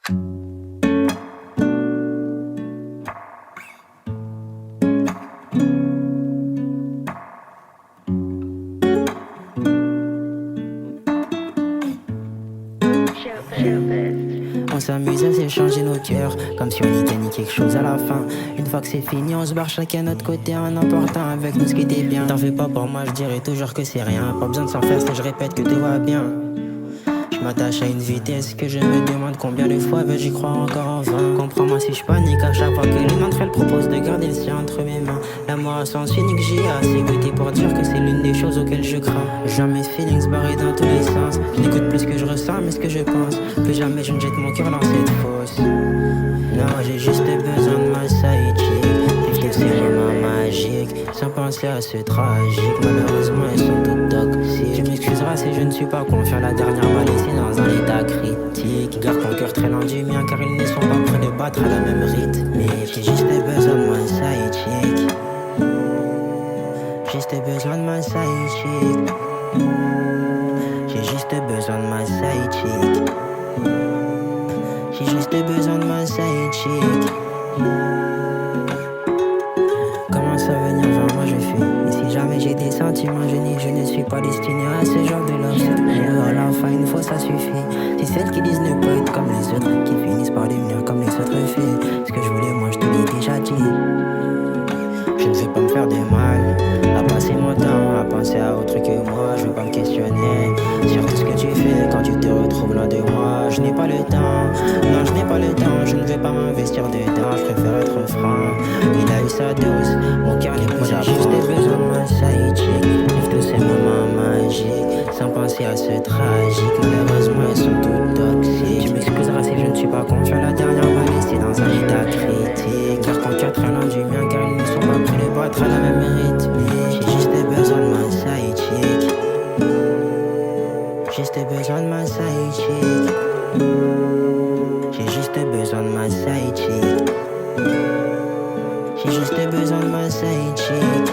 On s'amuse à s'échanger nos cœurs, comme si on y gagnait quelque chose à la fin. Une fois que c'est fini, on se barre chacun de notre côté en emportant avec nous ce qui était bien. T'en fais pas pour moi, je dirais toujours que c'est rien. Pas besoin de s'en faire si je répète que tout va bien. Je m'attache à une vitesse que je me demande combien de fois j'y crois encore en vain. Comprends-moi si je panique à chaque fois que l'une d'entre elles propose de garder le sien entre mes mains. L'amour à sens unique, j'y ai assez goûté pour dire que c'est l'une des choses auxquelles je crains. Jamais de feelings barrés dans tous les sens. Je n'écoute plus ce que je ressens mais ce que je pense. Plus jamais je ne jette mon cœur dans cette fosse. Non, j'ai juste besoin de ma sidechick. Vivre ces moments magiques sans penser à ce tragique. Malheureusement elles sont toutes toxiques. Tu m'excuseras si je ne suis pas confiant. La dernière m'a laissé dans un état critique. Garde ton cœur très loin du mien car ils ne sont pas prêts de battre à la même rythme. Mais j'ai juste besoin de ma sidechick. Juste besoin de ma sidechick. J'ai juste besoin de ma sidechick. J'ai juste besoin de ma sidechick. Commence à venir vers moi, je fuis. Et si jamais j'ai des sentiments, je ne suis pas destiné à ce genre de love. À la fin, une fois ça suffit. Si celles qui disent ne pas être comme les autres, qui finissent par devenir comme les autres filles. Ce que je voulais, moi je te l'ai déjà dit. Je ne veux pas me faire de mal, à passer mon temps, à penser à autre que moi. Je veux pas me questionner sur tout ce que tu fais quand tu te retrouves loin de moi. Je n'ai pas le temps, non je n'ai pas le temps. Je ne vais pas m'investir dedans, je préfère être franc. Il a eu sa dose, mon cœur n'est plus à juste besoin de ma sidechick. Vivre tous ces moments magiques, sans penser à ce tragique. Malheureusement elles sont toutes toxiques. Tu m'excuseras si je ne suis pas confiant. La dernière m'a laissé dans un état critique. Car ton cœur très loin du mien car ils ne sont pas prêts de battre à la même rythme. J'ai juste besoin de ma sidechick. Juste besoin de ma sidechick. J'ai juste besoin de ma sidechick. J'ai juste besoin de ma sidechick.